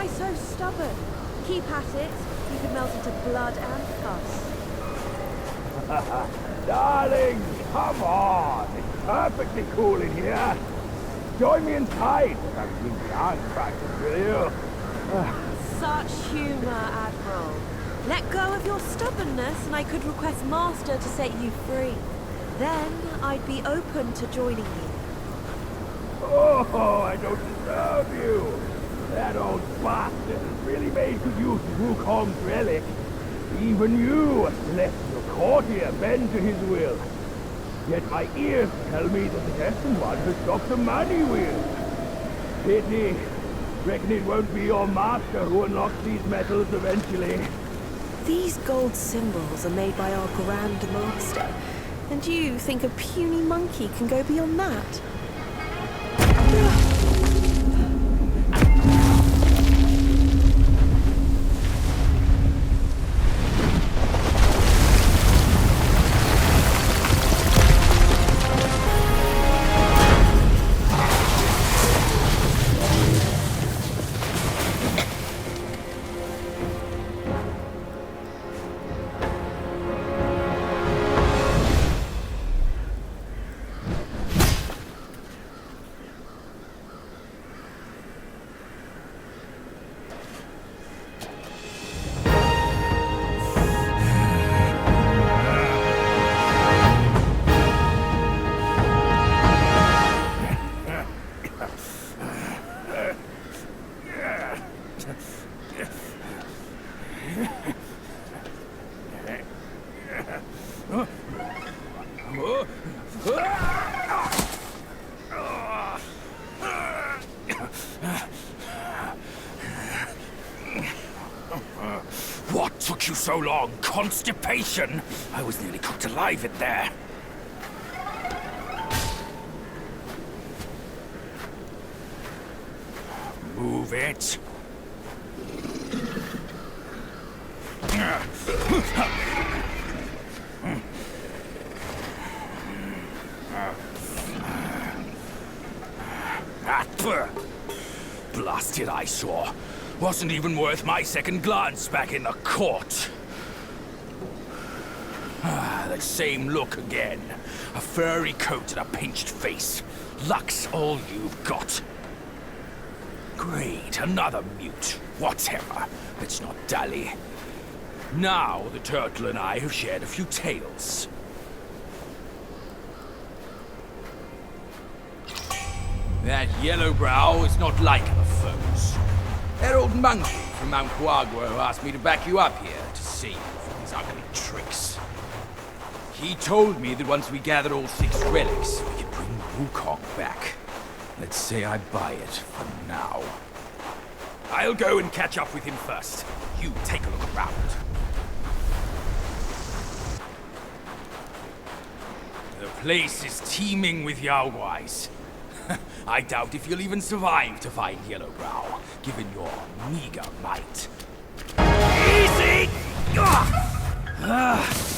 so stubborn? Keep at it. You could melt into blood and pus. Darling, come on. It's perfectly cool in here. Join me inside. Have some dance practice with you. Such humor, Admiral. Let go of your stubbornness and I could request Master to set you free. Then I'd be open to joining you. Oh, I don't deserve you. That old bastard has really made good use of Wukong's relic. Even you, left your courtier, bend to his will. Yet my ears tell me that the Destined One has stopped the money wheel. Pity. Reckon it won't be your master who unlocks these metals eventually. These gold symbols are made by our Grand Master. And you think a puny monkey can go beyond that? What took you so long? Constipation? I was nearly cooked alive in there. Move it. Blasted eyesore. Wasn't even worth my second glance back in the court. That same look again. A furry coat and a pinched face. Luck's all you've got. Great, another mute. Whatever. Let's not dally. Now the turtle and I have shared a few tales. That Yellowbrow is not like other foes. That old monkey from Mount Guagua asked me to back you up here to save you from his ugly tricks. He told me that once we gather all 6 relics, we could bring Wukong back. Let's say I buy it for now. I'll go and catch up with him first. You take a look around. The place is teeming with Yaoguais. I doubt if you'll even survive to find Yellowbrow, given your meager might. Easy!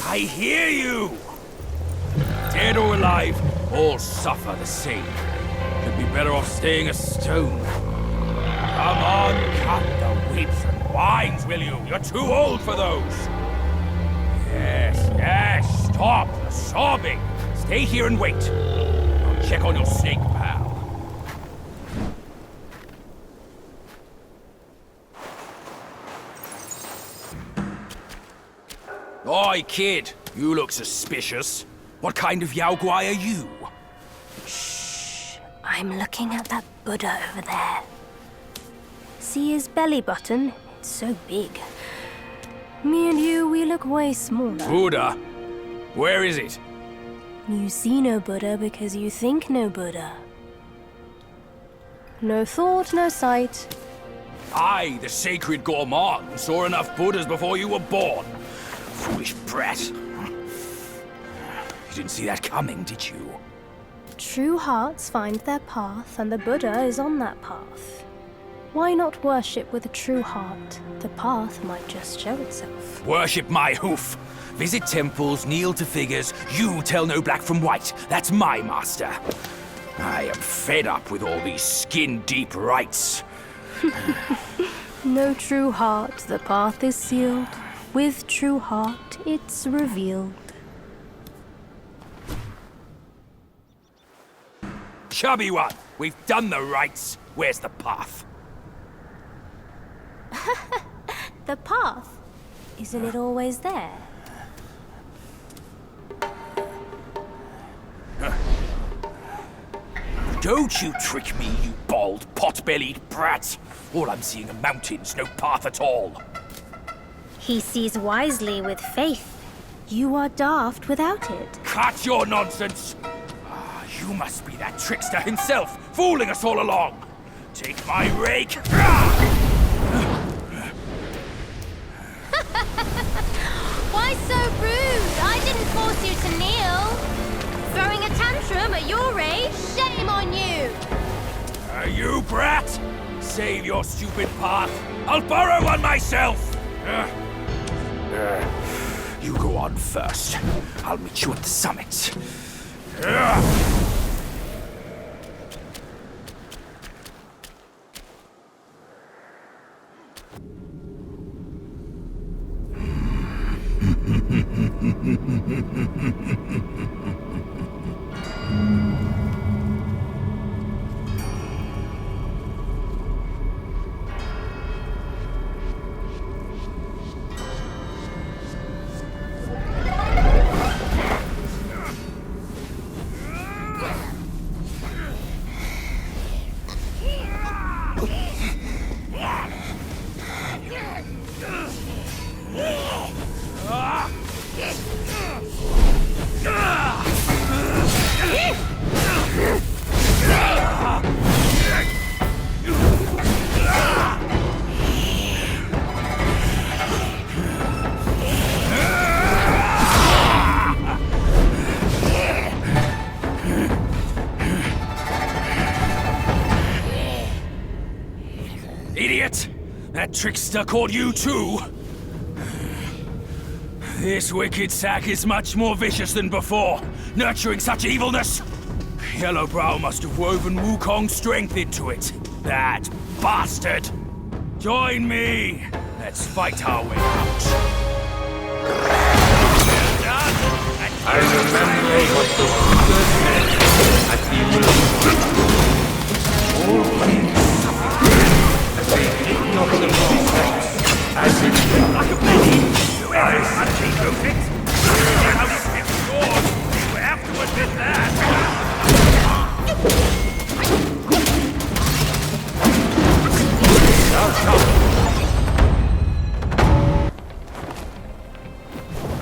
I hear you! Dead or alive, all suffer the same. You'd be better off staying a stone. Come on, cut the whips and wines, will you? You're too old for those. Yes, stop the sobbing. Stay here and wait. I'll check on your snake, pal. Oi, kid. You look suspicious. What kind of Yaoguai are you? Shh. I'm looking at that Buddha over there. See his belly button? It's so big. Me and you, we look way smaller. Buddha? Where is it? You see no Buddha because you think no Buddha. No thought, no sight. I, the sacred gourmand, saw enough Buddhas before you were born. Foolish brat. You didn't see that coming, did you? True hearts find their path, and the Buddha is on that path. Why not worship with a true heart? The path might just show itself. Worship my hoof. Visit temples, kneel to figures. You tell no black from white. That's my master. I am fed up with all these skin-deep rites. No true heart, the path is sealed. With true heart, it's revealed. Chubby one, we've done the rites. Where's the path? The path? Isn't it always there? Don't you trick me, you bald, pot-bellied brat. All I'm seeing are mountains, no path at all. He sees wisely with faith. You are daft without it. Cut your nonsense! You must be that trickster himself, fooling us all along. Take my rake. Why so rude? I didn't force you to kneel. Throwing a tantrum at your age? Shame on you! You brat! Save your stupid path. I'll borrow one myself. You go on first. I'll meet you at the summit. Idiot! That trickster called you too! This wicked sack is much more vicious than before, nurturing such evilness! Yellowbrow must have woven Wukong's strength into it. That bastard! Join me! Let's fight our way out. I remember what the Buddha said at the All beings suffer, and they did not themselves as it were. Like a penny! Whoever hunting wrote it! How it yours! You have to admit that!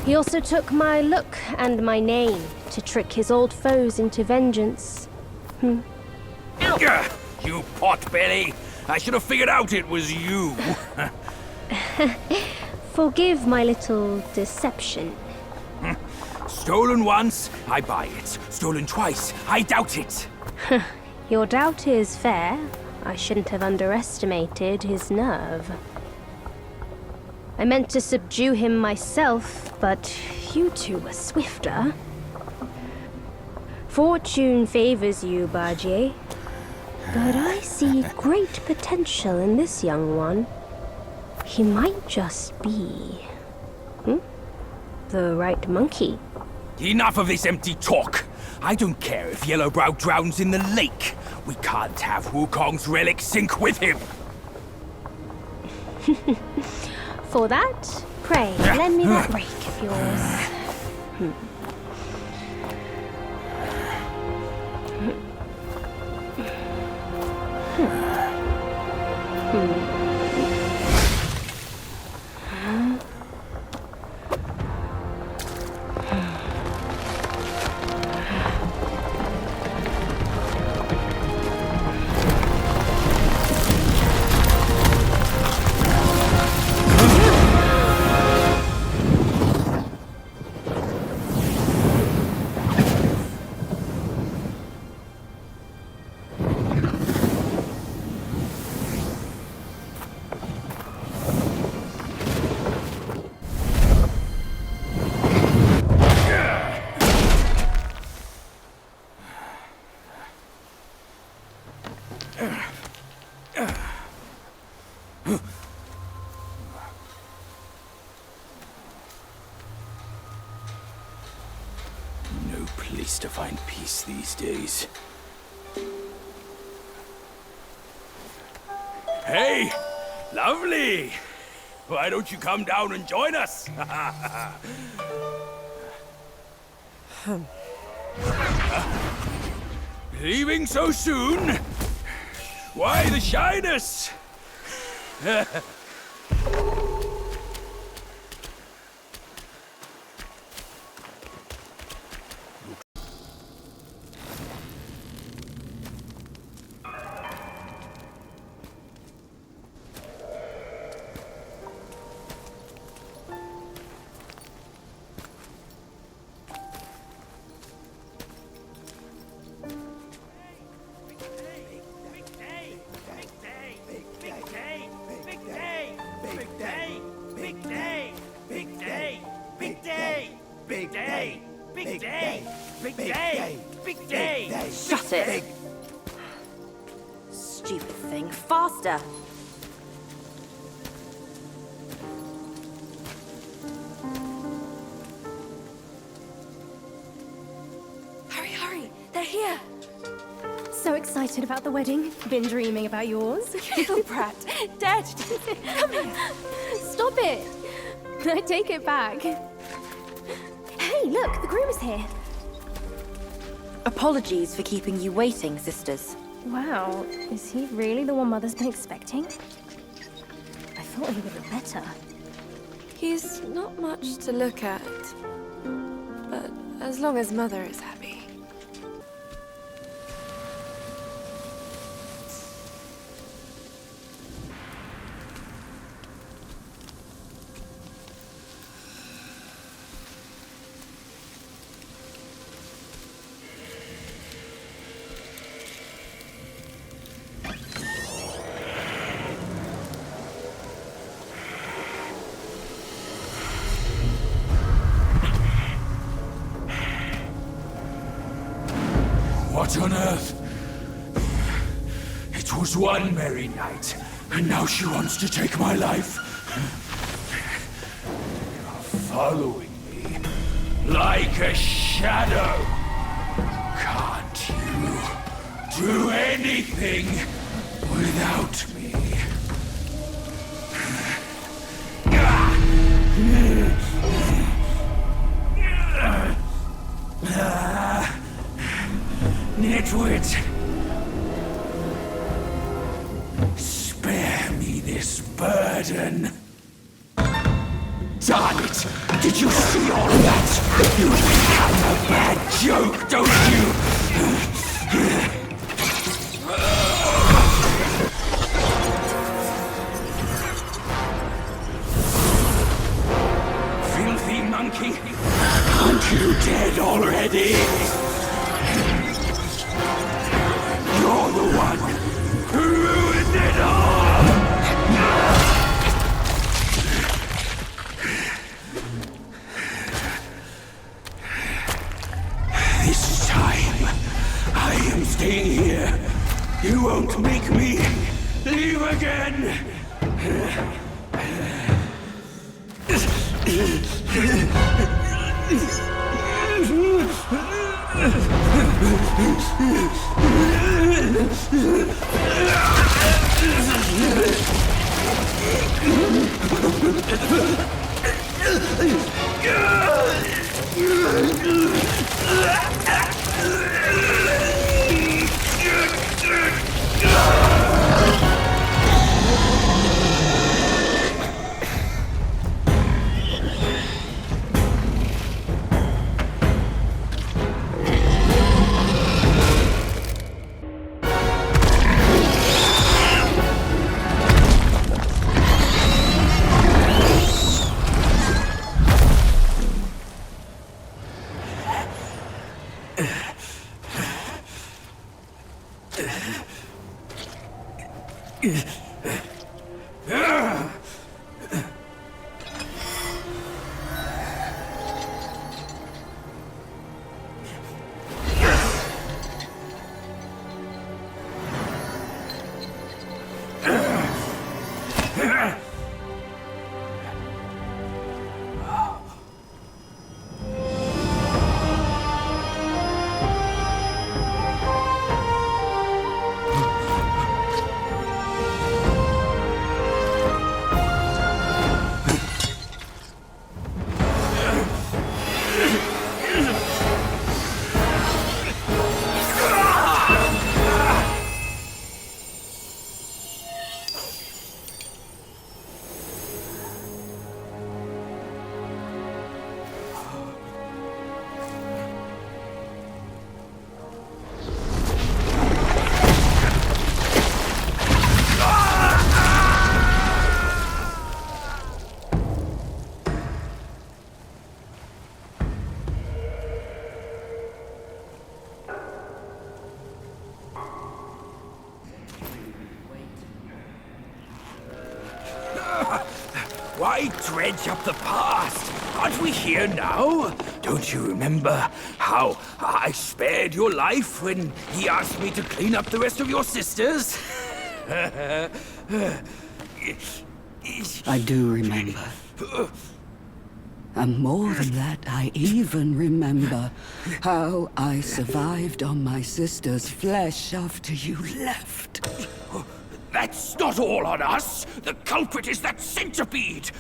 He also took my look and my name to trick his old foes into vengeance. You potbelly! I should have figured out it was you! Forgive my little deception. Stolen once, I buy it. Stolen twice, I doubt it. Your doubt is fair. I shouldn't have underestimated his nerve. I meant to subdue him myself, but you two were swifter. Fortune favors you, Bajie. But I see great potential in this young one. He might just be... the right monkey. Enough of this empty talk. I don't care if Yellowbrow drowns in the lake. We can't have Wukong's relic sink with him. For that, pray, lend me that rake of yours. to find peace these days. Hey! Lovely! Why don't you come down and join us? Leaving so soon? Why the shyness? Shut it! Stupid thing. Faster! Hurry, hurry! They're here! So excited about the wedding. Been dreaming about yours. You little brat! Dead! Come here! Stop it! I take it back. Hey, look, the groom is here. Apologies for keeping you waiting, sisters. Wow, is he really the one Mother's been expecting? I thought he would look better. He's not much to look at, but as long as Mother is happy. What on earth? It was one merry night, and now she wants to take my life. You're following me like a shadow. Can't you do anything without me? Nitwit! Spare me this burden. Darn it! Did you see all of that? You think I'm a bad joke, don't you? Filthy monkey! Aren't you dead already? You're the one who ruined it all! This time, I am staying here. You won't make me leave again! Why dredge up the past? Aren't we here now? Don't you remember how I spared your life when he asked me to clean up the rest of your sisters? I do remember. And more than that, I even remember how I survived on my sister's flesh after you left. That's not all on us. The culprit is that centipede.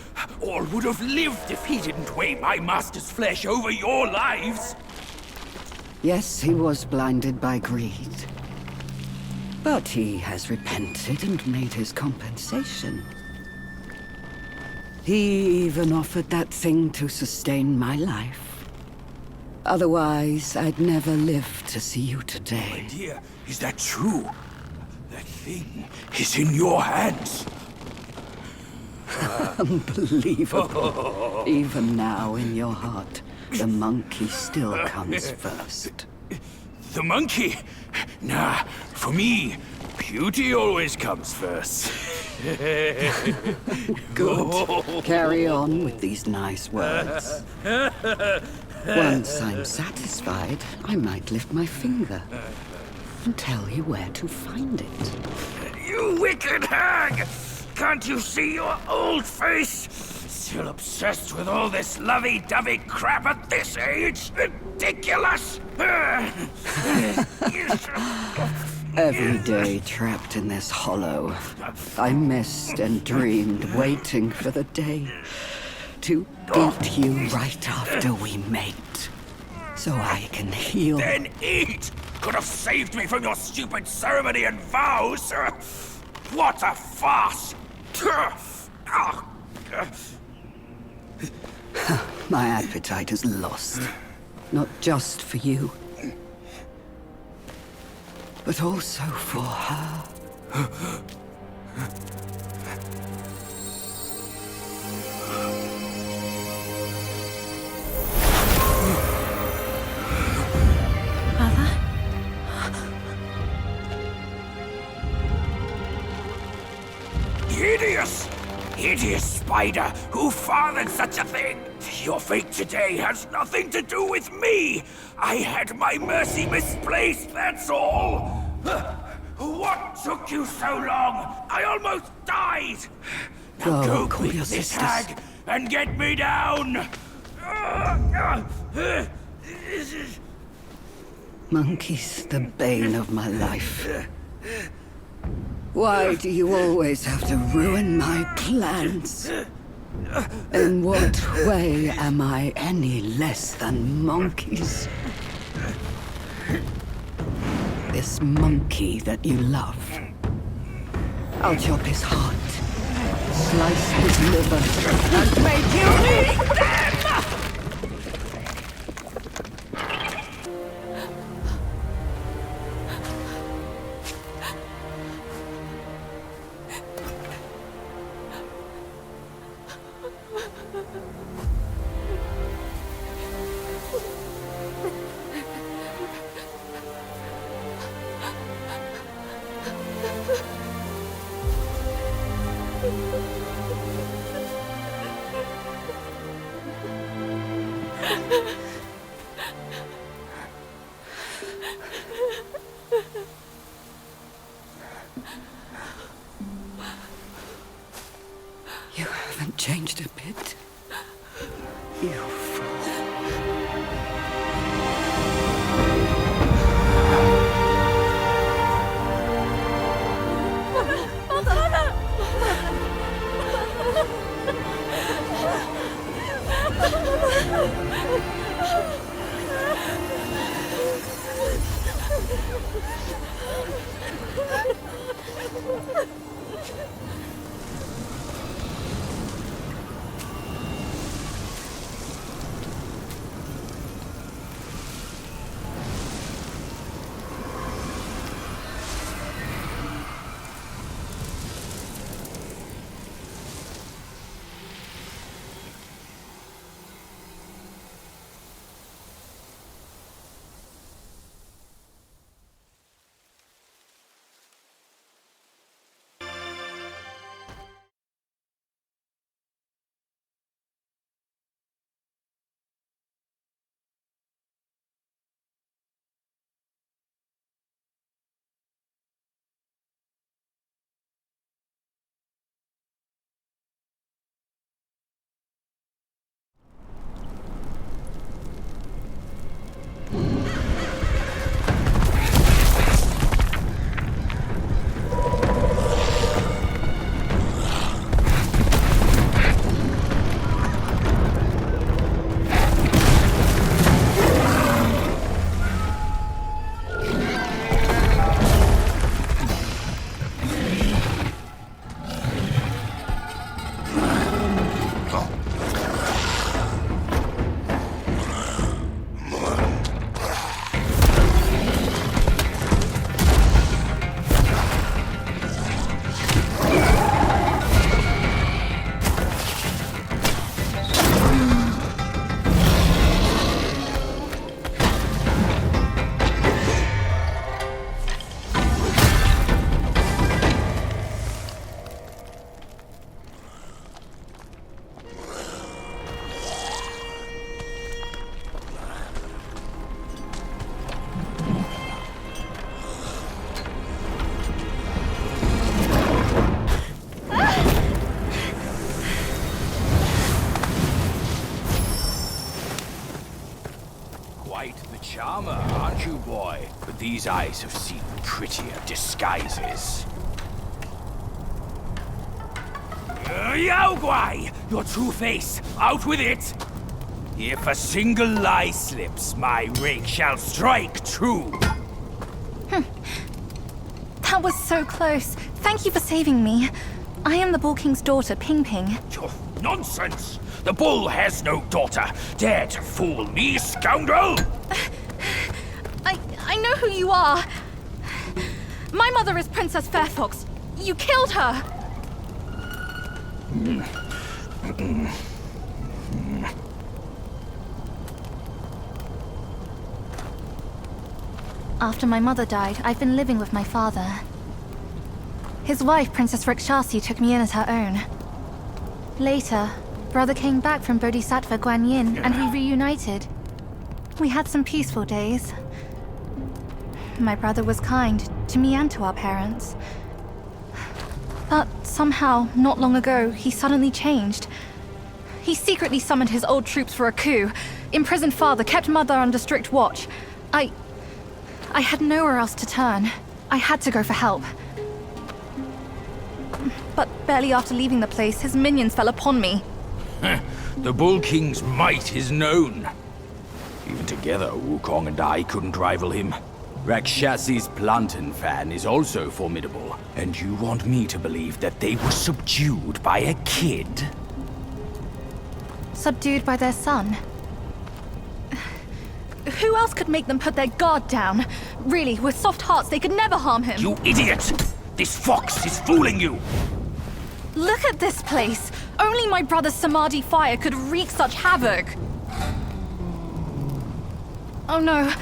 All would have lived if he didn't weigh my master's flesh over your lives. Yes, he was blinded by greed. But he has repented and made his compensation. He even offered that thing to sustain my life. Otherwise, I'd never live to see you today. My dear, is that true? That thing is in your hands. Unbelievable. Even now, in your heart, the monkey still comes first. The monkey? Nah, for me, beauty always comes first. Good. Carry on with these nice words. Once I'm satisfied, I might lift my finger and tell you where to find it. You wicked hag! Can't you see your old face? Still obsessed with all this lovey-dovey crap at this age? Ridiculous! Every day trapped in this hollow, I missed and dreamed, waiting for the day to eat you right after we mate, so I can heal. Then eat! Could have saved me from your stupid ceremony and vows! What a farce! My appetite is lost, not just for you, but also for her. Mother? Hideous! Hideous spider! Who fathered such a thing? Your fate today has nothing to do with me! I had my mercy misplaced, that's all! What took you so long? I almost died! Now Go, go call quick, your this sisters. hag, and get me down! Monkey's the bane of my life. Why do you always have to ruin my plans? In what way am I any less than monkeys? This monkey that you love. I'll chop his heart, slice his liver, and make you eat them! You haven't changed a bit. You fool. like you, boy, but these eyes have seen prettier disguises. Yao Guai! Your true face! Out with it! If a single lie slips, my rake shall strike true! That was so close. Thank you for saving me. I am the Bull King's daughter, Ping Ping. Oh, nonsense! The bull has no daughter! Dare to fool me, scoundrel! I know who you are. My mother is Princess Fairfox. You killed her! After my mother died, I've been living with my father. His wife, Princess Rakshasi, took me in as her own. Later, brother came back from Bodhisattva Guanyin, and we reunited. We had some peaceful days. My brother was kind to me and to our parents. But somehow, not long ago, he suddenly changed. He secretly summoned his old troops for a coup, imprisoned father, kept mother under strict watch. I had nowhere else to turn. I had to go for help. But barely after leaving the place, his minions fell upon me. The Bull King's might is known. Even together, Wukong and I couldn't rival him. Rakshasi's plantain fan is also formidable. And you want me to believe that they were subdued by a kid? Subdued by their son. Who else could make them put their guard down? Really, with soft hearts, they could never harm him. You idiot! This fox is fooling you! Look at this place! Only my brother's Samadhi fire could wreak such havoc! Oh no.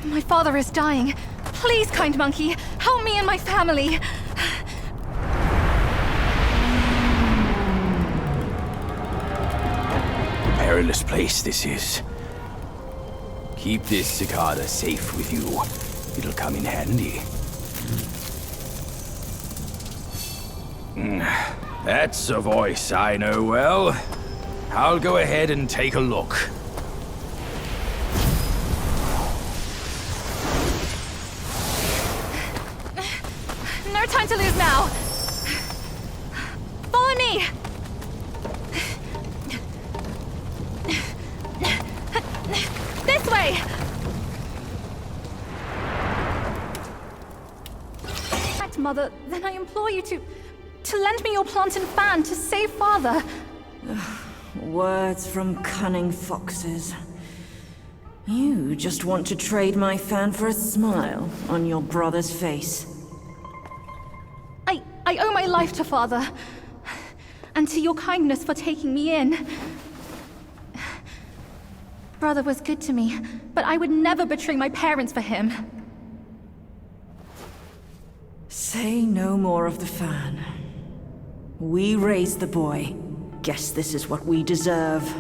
My father is dying. Please, kind monkey, help me and my family! Perilous place this is. Keep this cicada safe with you. It'll come in handy. That's a voice I know well. I'll go ahead and take a look. No time to lose now! Follow me! This way! Fact, Mother, then I implore you to lend me your plantain fan to save Father. Words from cunning foxes. You just want to trade my fan for a smile on your brother's face. I owe my life to Father, and to your kindness for taking me in. Brother was good to me, but I would never betray my parents for him. Say no more of the fan. We raised the boy. Guess this is what we deserve.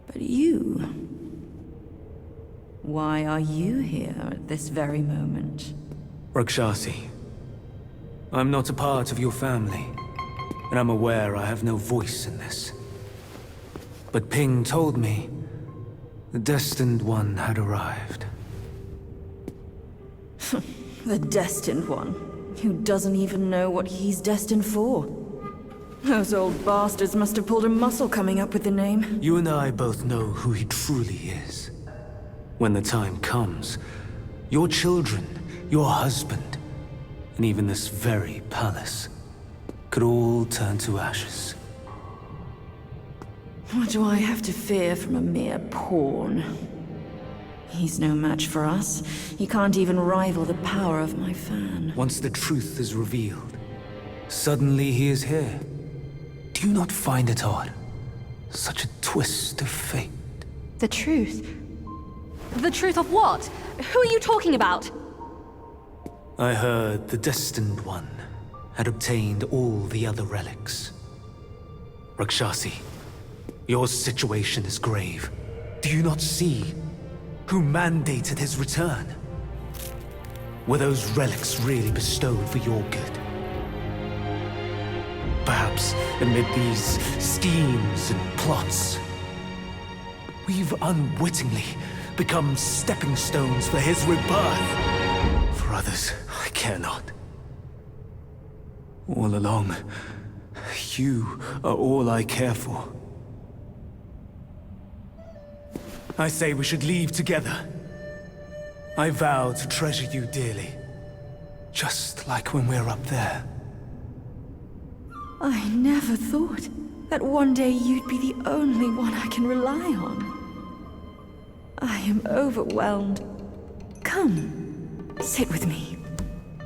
But you... why are you here at this very moment? Rakshasi, I'm not a part of your family, and I'm aware I have no voice in this. But Ping told me the Destined One had arrived. The Destined One, who doesn't even know what he's destined for. Those old bastards must have pulled a muscle coming up with the name. You and I both know who he truly is. When the time comes, your children, your husband, and even this very palace could all turn to ashes. What do I have to fear from a mere pawn? He's no match for us. He can't even rival the power of my fan. Once the truth is revealed, suddenly he is here. Do you not find it odd? Such a twist of fate. The truth? The truth of what? Who are you talking about? I heard the Destined One had obtained all the other relics. Rakshasi, your situation is grave. Do you not see who mandated his return? Were those relics really bestowed for your good? Perhaps amid these schemes and plots, we've unwittingly become stepping stones for his rebirth. For others, I care not. All along, you are all I care for. I say we should leave together. I vow to treasure you dearly. Just like when we're up there. I never thought that one day you'd be the only one I can rely on. I am overwhelmed. Come, sit with me,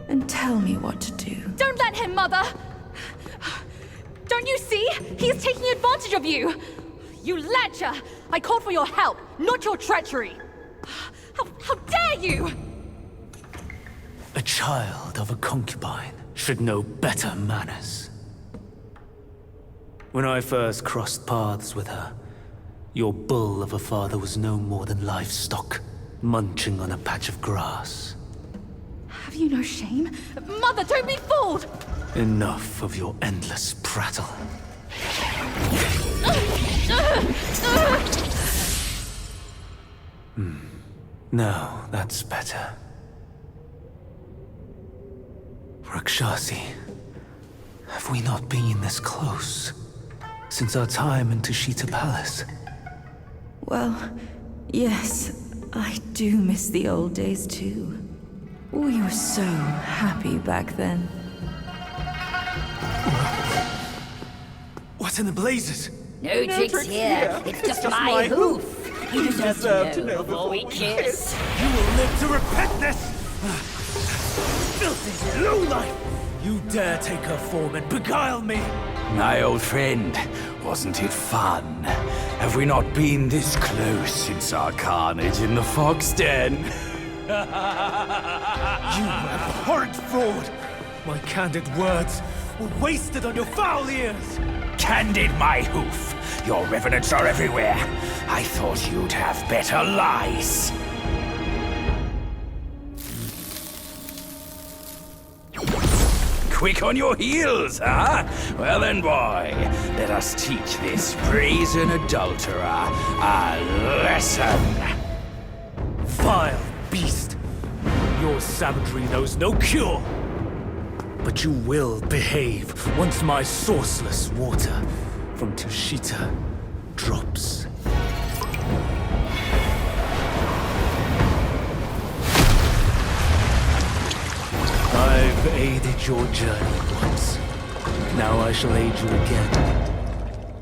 and tell me what to do. Don't let him, Mother! Don't you see? He is taking advantage of you! You lecher! I called for your help, not your treachery! How dare you! A child of a concubine should know better manners. When I first crossed paths with her, your bull of a father was no more than livestock, munching on a patch of grass. Have you no shame? Mother, don't be fooled! Enough of your endless prattle. Now, that's better. Rakshasi, have we not been this close since our time in Tushita Palace? Well, yes, I do miss the old days too. We were so happy back then. What in the blazes? No tricks here. It's just my hoof. You deserve to know before we kiss. You will live to repent this! Filthy lowlife! You dare take her form and beguile me! My old friend, wasn't it fun? Have we not been this close since our carnage in the fox den? You abhorrent fraud! My candid words were wasted on your foul ears! Candid, my hoof! Your revenants are everywhere. I thought you'd have better lies. Quick on your heels, huh? Well then, boy, let us teach this brazen adulterer a lesson. Vile beast! Your savagery knows no cure! But you will behave once my sourceless water from Tushita drops. I've aided your journey once. Now I shall aid you again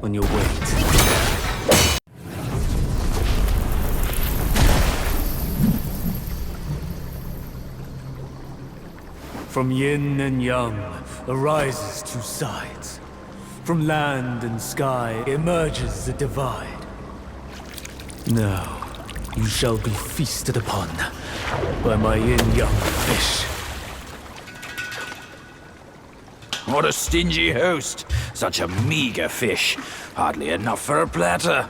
on your way to... From yin and yang arises two sides. From land and sky emerges a divide. Now, you shall be feasted upon by my yin-yang fish. What a stingy host. Such a meager fish. Hardly enough for a platter.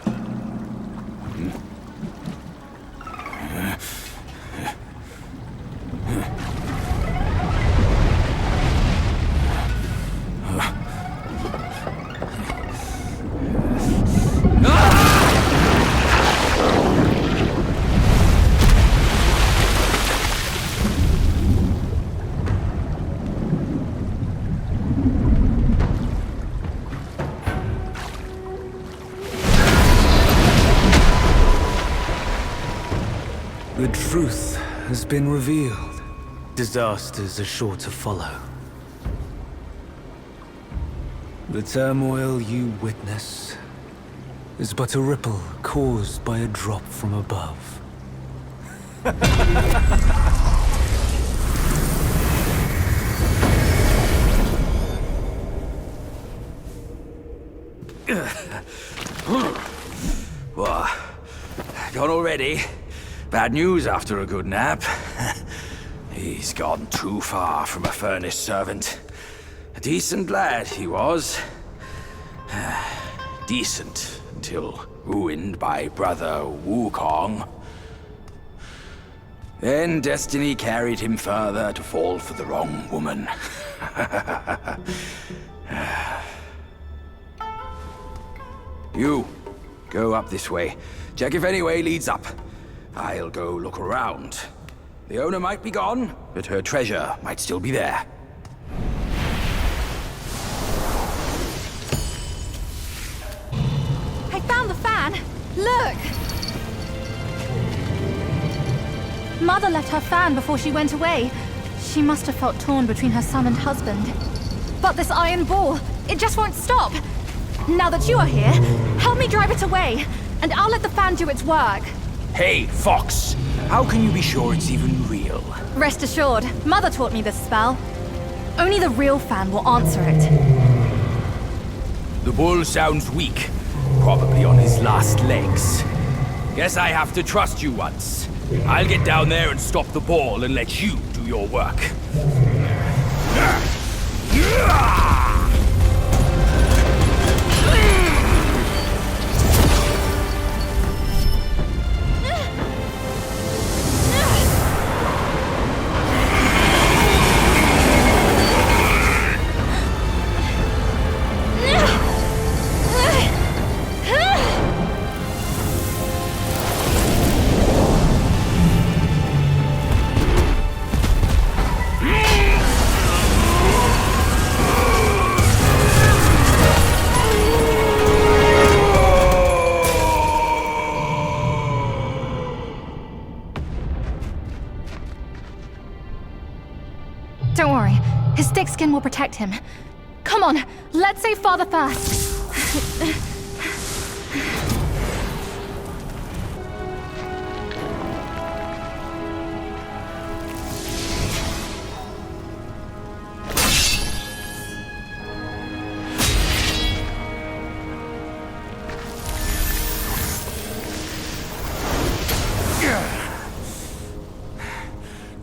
The truth has been revealed. Disasters are sure to follow. The turmoil you witness is but a ripple caused by a drop from above. What? Gone already? Bad news after a good nap. He's gone too far from a furnace servant. A decent lad he was. Decent until ruined by brother Wukong. Then destiny carried him further to fall for the wrong woman. You, go up this way. Check if any way leads up. I'll go look around. The owner might be gone, but her treasure might still be there. I found the fan! Look! Mother left her fan before she went away. She must have felt torn between her son and husband. But this iron ball, it just won't stop. Now that you are here, help me drive it away, and I'll let the fan do its work. Hey, Fox! How can you be sure it's even real? Rest assured, Mother taught me this spell. Only the real fan will answer it. The bull sounds weak. Probably on his last legs. Guess I have to trust you once. I'll get down there and stop the ball and let you do your work. Don't worry, his thick skin will protect him. Come on, let's save Father first.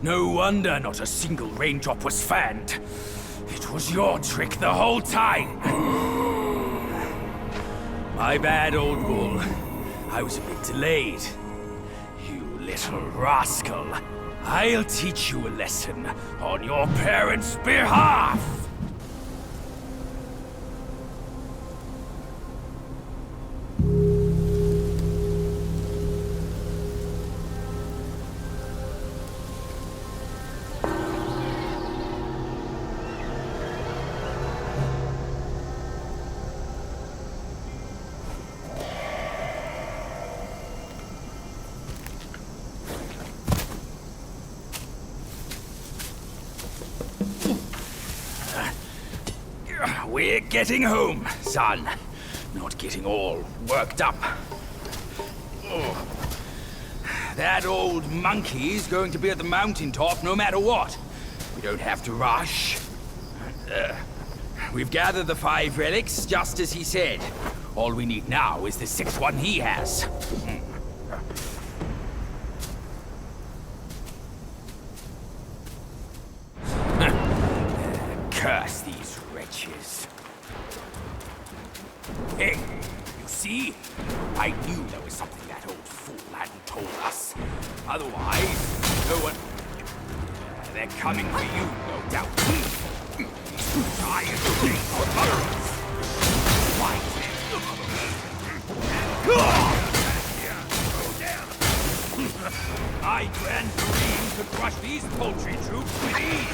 No wonder not a single raindrop was fanned. It was your trick the whole time. My bad, old bull. I was a bit delayed. You little rascal. I'll teach you a lesson on your parents' behalf. We're getting home, son. Not getting all worked up. Oh. That old monkey's going to be at the mountaintop no matter what. We don't have to rush. We've gathered the 5 relics, just as he said. All we need now is the 6th one he has. Curse these wretches. Hey, you see? I knew there was something that old fool hadn't told us. Otherwise, no one... They're coming for you, no doubt. Giant things for others. Why? My grand dream could crush these poultry troops with ease.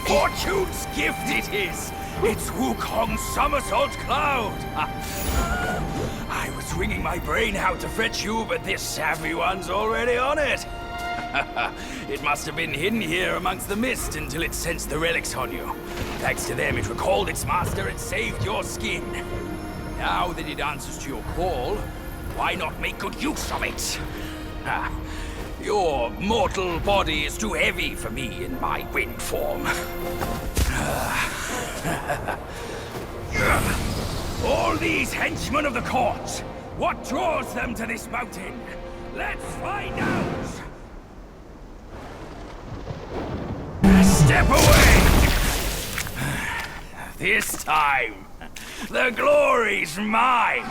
Fortune's gift it is! It's Wukong's somersault cloud! I was wringing my brain how to fetch you, but this savvy one's already on it! It must have been hidden here amongst the mist until it sensed the relics on you. Thanks to them, it recalled its master and saved your skin. Now that it answers to your call, why not make good use of it? Your mortal body is too heavy for me in my wind form. All these henchmen of the court, what draws them to this mountain? Let's find out! Step away! This time, the glory's mine!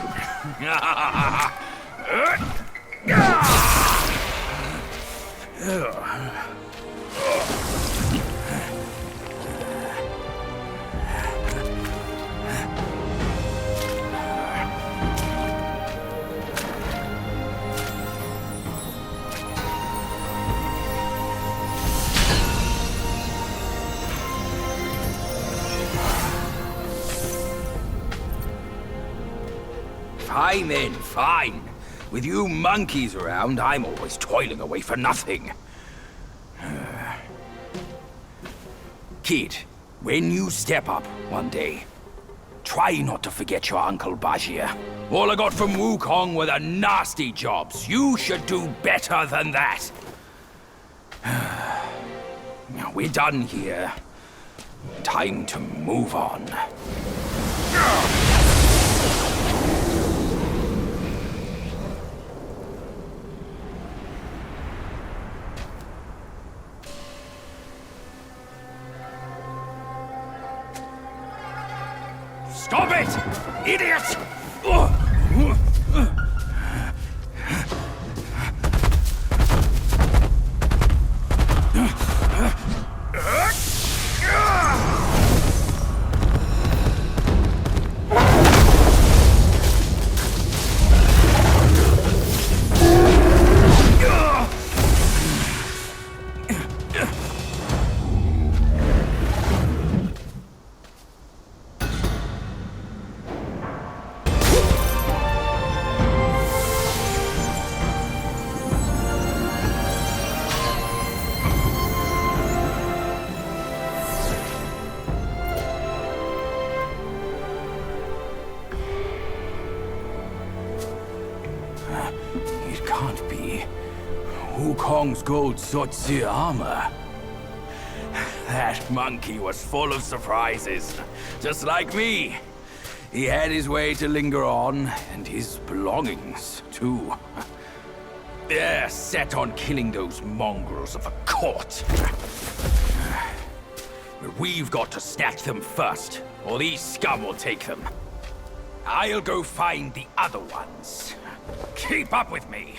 Fine then, fine. With you monkeys around, I'm always toiling away for nothing. Kid, when you step up one day, try not to forget your Uncle Bajie. All I got from Wukong were the nasty jobs. You should do better than that. Now we're done here. Time to move on. Stop it! Idiot! It can't be. Wukong's gold Zotzi armor. That monkey was full of surprises. Just like me. He had his way to linger on, and his belongings, too. They're set on killing those mongrels of the court. But we've got to snatch them first, or these scum will take them. I'll go find the other ones. Keep up with me.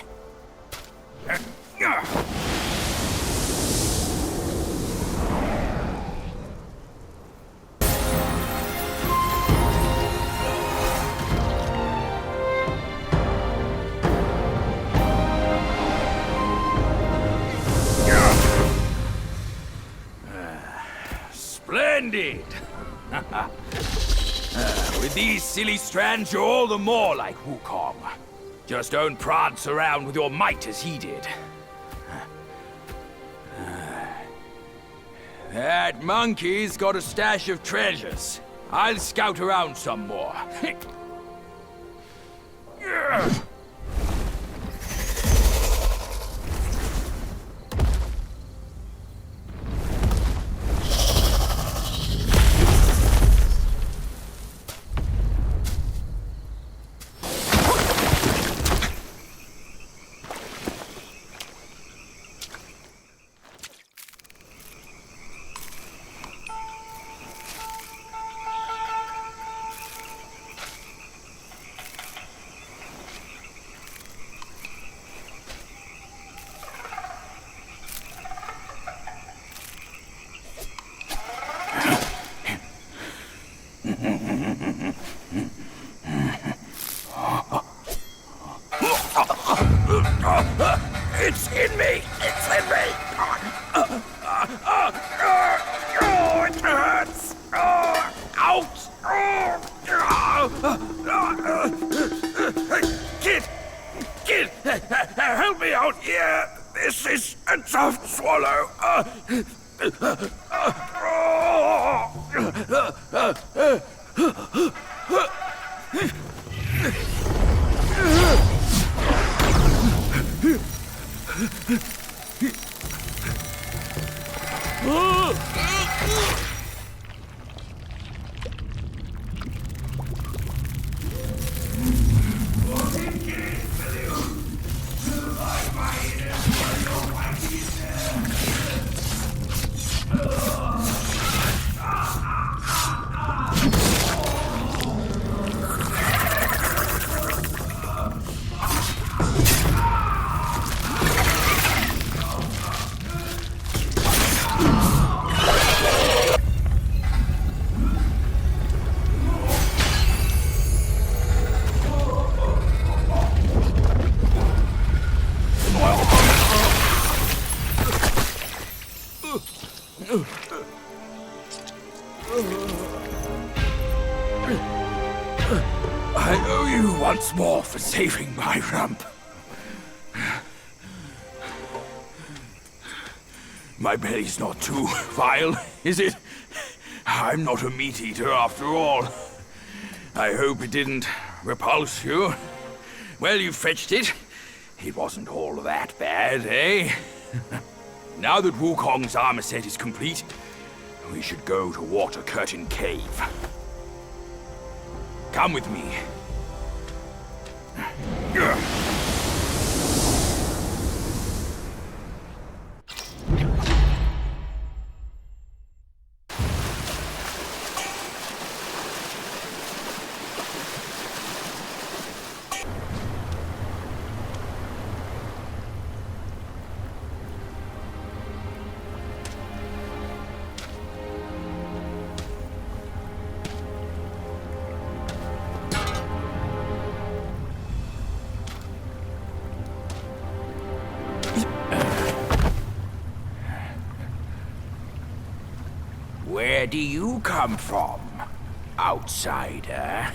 Splendid! With these silly strands, you're all the more like Wukong. Just don't prance around with your might as he did. That monkey's got a stash of treasures. I'll scout around some more. It's in me! It's in me! It hurts! Out! Kid! Help me out here! This is a tough swallow! once more for saving my rump. My belly's not too vile, is it? I'm not a meat eater after all. I hope it didn't repulse you. Well, you fetched it. It wasn't all that bad, eh? Now that Wukong's armor set is complete, we should go to Water Curtain Cave. Come with me. Where do you come from, outsider?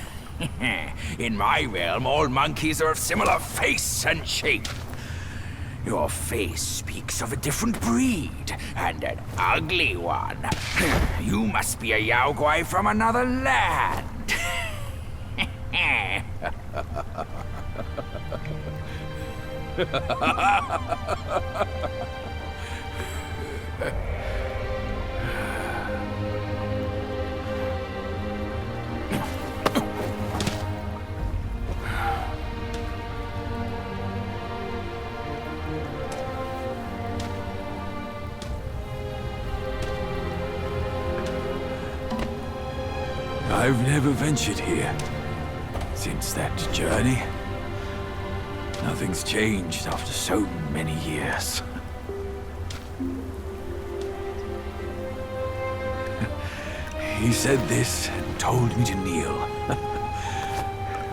In my realm, all monkeys are of similar face and shape. Your face speaks of a different breed, and an ugly one. You must be a Yaoguai from another land. I've never ventured here since that journey. Nothing's changed after so many years. He said this and told me to kneel.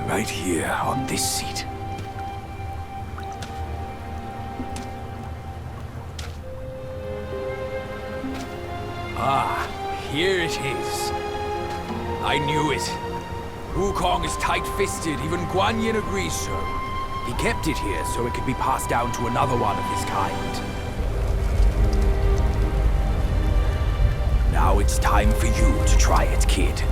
Right here on this seat. Ah, here it is. I knew it. Wukong is tight-fisted, even Guan Yin agrees so. He kept it here so it could be passed down to another one of his kind. Now it's time for you to try it, kid.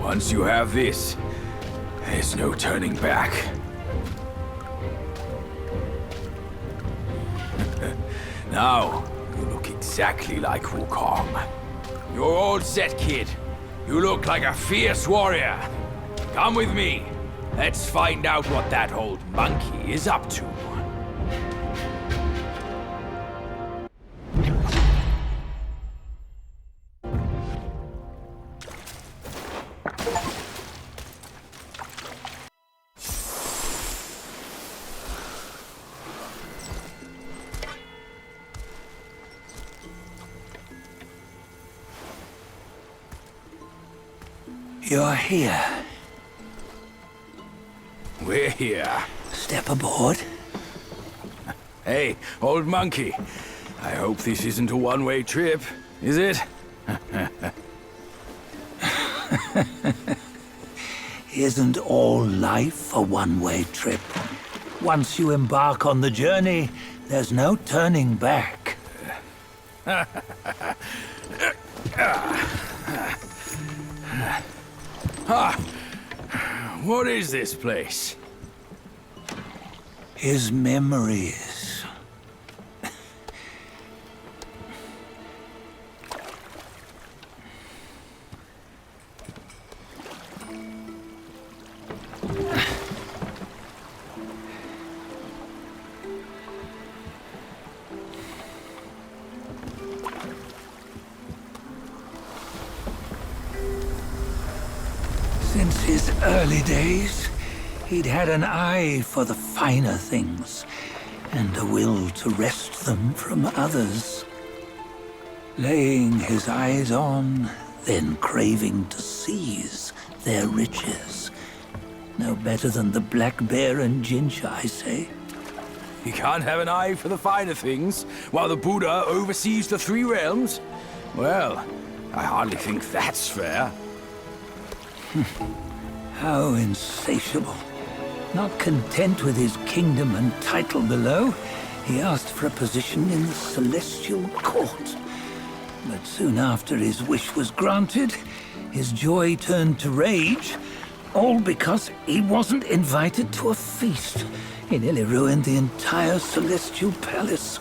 Once you have this, there's no turning back. Now, you look exactly like Wukong. You're all set, kid. You look like a fierce warrior. Come with me. Let's find out what that old monkey is up to. You're here. We're here. Step aboard. Hey, old monkey. I hope this isn't a one-way trip, is it? Isn't all life a one-way trip? Once you embark on the journey, there's no turning back. What is this place? His memories. Since his early days, he'd had an eye for the finer things, and a will to wrest them from others. Laying his eyes on, then craving to seize their riches. No better than the black bear and ginger, I say. You can't have an eye for the finer things, while the Buddha oversees the three realms? Well, I hardly think that's fair. How insatiable. Not content with his kingdom and title below, he asked for a position in the celestial court. But soon after his wish was granted, his joy turned to rage, all because he wasn't invited to a feast. He nearly ruined the entire celestial palace.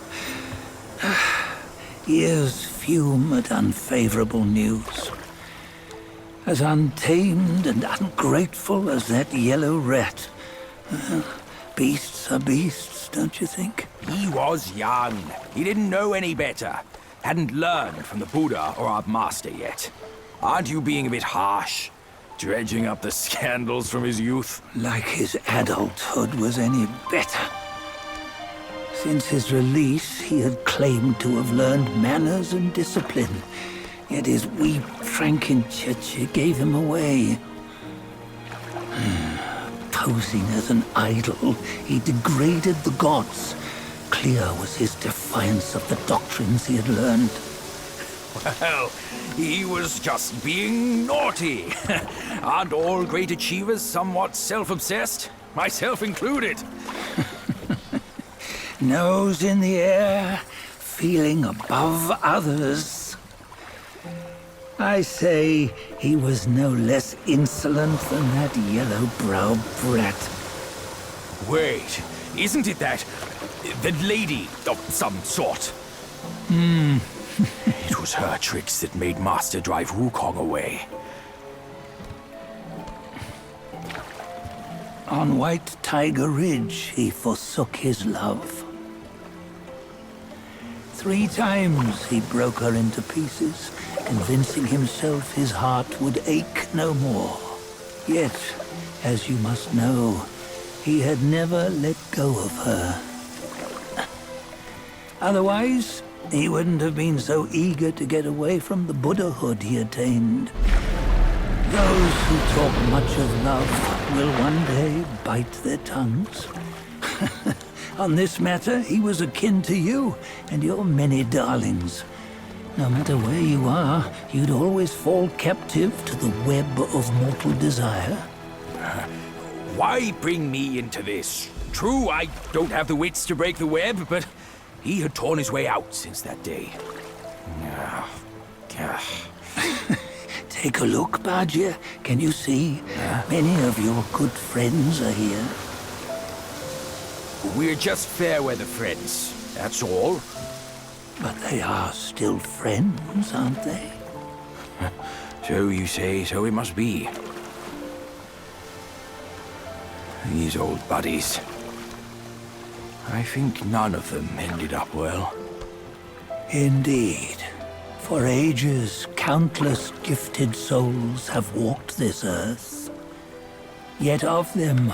Ears fume at unfavorable news. As untamed and ungrateful as that yellow rat. Beasts are beasts, don't you think? He was young. He didn't know any better. Hadn't learned from the Buddha or our master yet. Aren't you being a bit harsh? Dredging up the scandals from his youth? Like his adulthood was any better. Since his release, he had claimed to have learned manners and discipline. Yet his weak Frankenchurch gave him away. Posing as an idol, he degraded the gods. Clear was his defiance of the doctrines he had learned. Well, he was just being naughty. Aren't all great achievers somewhat self-obsessed? Myself included. Nose in the air, feeling above others. I say he was no less insolent than that yellow-browed brat. Wait, isn't it that lady of some sort? It was her tricks that made Master drive Wukong away. On White Tiger Ridge, he forsook his love. 3 times he broke her into pieces, convincing himself his heart would ache no more. Yet, as you must know, he had never let go of her. Otherwise, he wouldn't have been so eager to get away from the Buddhahood he attained. Those who talk much of love will one day bite their tongues. On this matter, he was akin to you and your many darlings. No matter where you are, you'd always fall captive to the web of mortal desire. Why bring me into this? True, I don't have the wits to break the web, but he had torn his way out since that day. Take a look, Bajie. Can you see? Many of your good friends are here. We're just fair weather friends, that's all. But they are still friends, aren't they? So you say, so it must be. These old buddies. I think none of them ended up well. Indeed. For ages, countless gifted souls have walked this earth. Yet of them,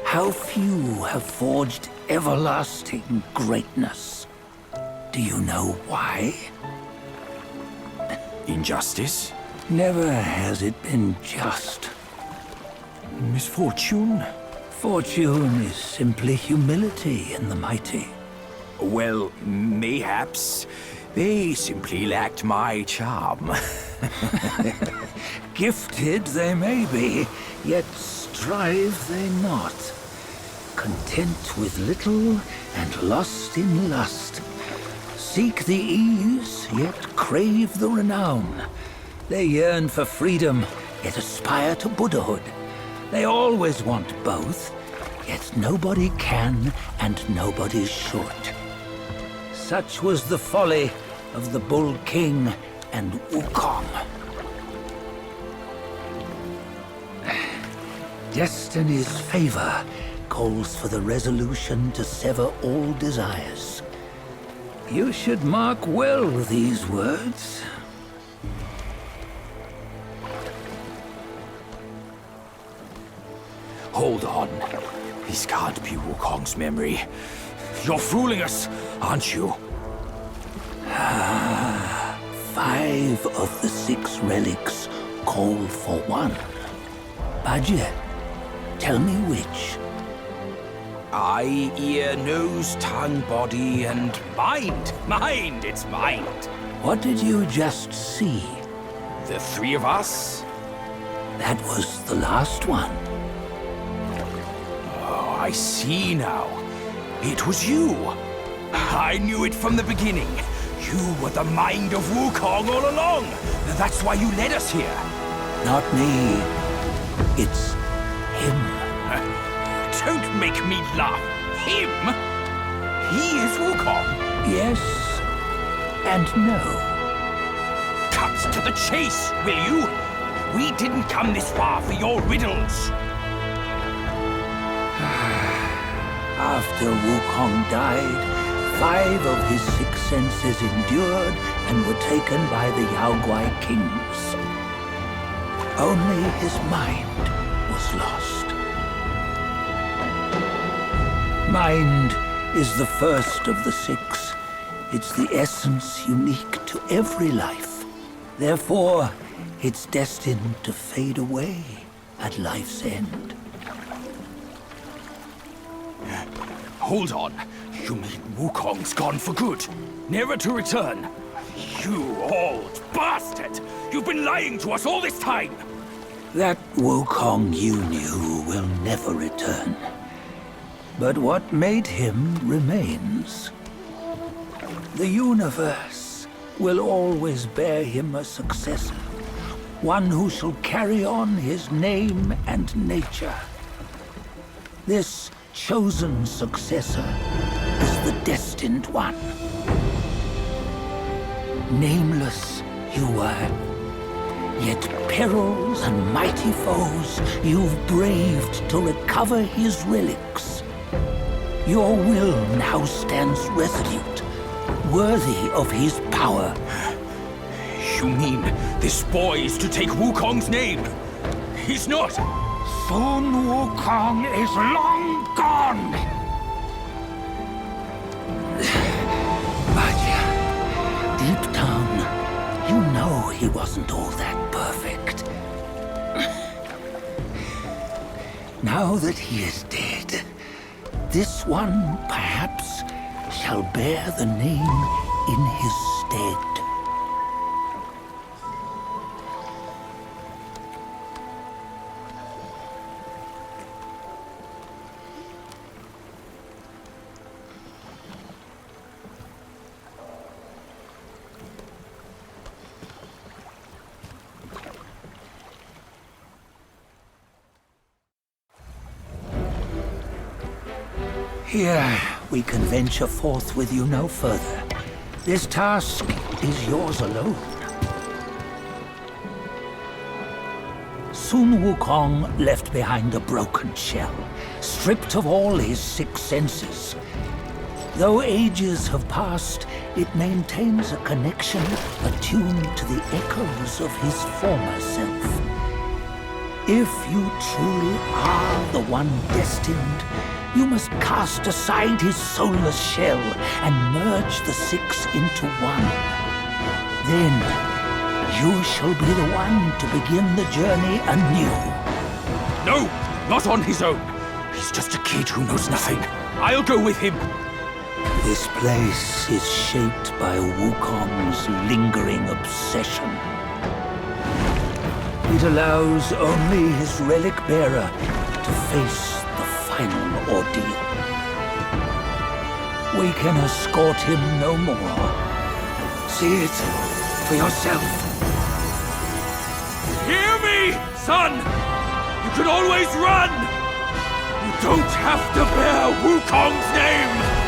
how few have forged everlasting greatness? Do you know why? Injustice? Never has it been just. Misfortune? Fortune is simply humility in the mighty. Well, mayhaps. They simply lacked my charm. Gifted they may be, yet strive they not. Content with little and lost in lust. Seek the ease, yet crave the renown. They yearn for freedom, yet aspire to Buddhahood. They always want both, yet nobody can and nobody should. Such was the folly of the Bull King and Wukong. Destiny's favor calls for the resolution to sever all desires. You should mark well these words. Hold on. This can't be Wukong's memory. You're fooling us, aren't you? 5 of the 6 relics call for one. Bajie, tell me which. Eye, ear, nose, tongue, body, and mind. Mind, it's mind. What did you just see? The 3 of us? That was the last one. Oh, I see now. It was you. I knew it from the beginning. You were the mind of Wukong all along. That's why you led us here. Not me. It's him. Don't make me laugh. Him? He is Wukong? Yes and no. Cut to the chase, will you? We didn't come this far for your riddles. After Wukong died, 5 of his 6 senses endured and were taken by the Yaoguai kings. Only his mind was lost. Mind is the first of the 6. It's the essence unique to every life. Therefore, it's destined to fade away at life's end. Hold on. You mean Wukong's gone for good? Never to return? You old bastard! You've been lying to us all this time! That Wukong you knew will never return. But what made him remains. The universe will always bear him a successor. One who shall carry on his name and nature. This chosen successor is the destined one. Nameless you were, yet perils and mighty foes you've braved to recover his relics. Your will now stands resolute, worthy of his power. You mean this boy is to take Wukong's name? He's not! Sun Wukong is long gone! Bajie, deep down, you know he wasn't all that perfect. Now that he is dead, this one, perhaps, shall bear the name in his stead. Here, we can venture forth with you no further. This task is yours alone. Sun Wukong left behind a broken shell, stripped of all his 6 senses. Though ages have passed, it maintains a connection attuned to the echoes of his former self. If you truly are the one destined, you must cast aside his soulless shell and merge the 6 into one. Then you shall be the one to begin the journey anew. No, not on his own. He's just a kid who knows nothing. I'll go with him. This place is shaped by Wukong's lingering obsession. It allows only his relic bearer to face the final ordeal. We can escort him no more. See it for yourself. Hear me, son! You can always run! You don't have to bear Wukong's name!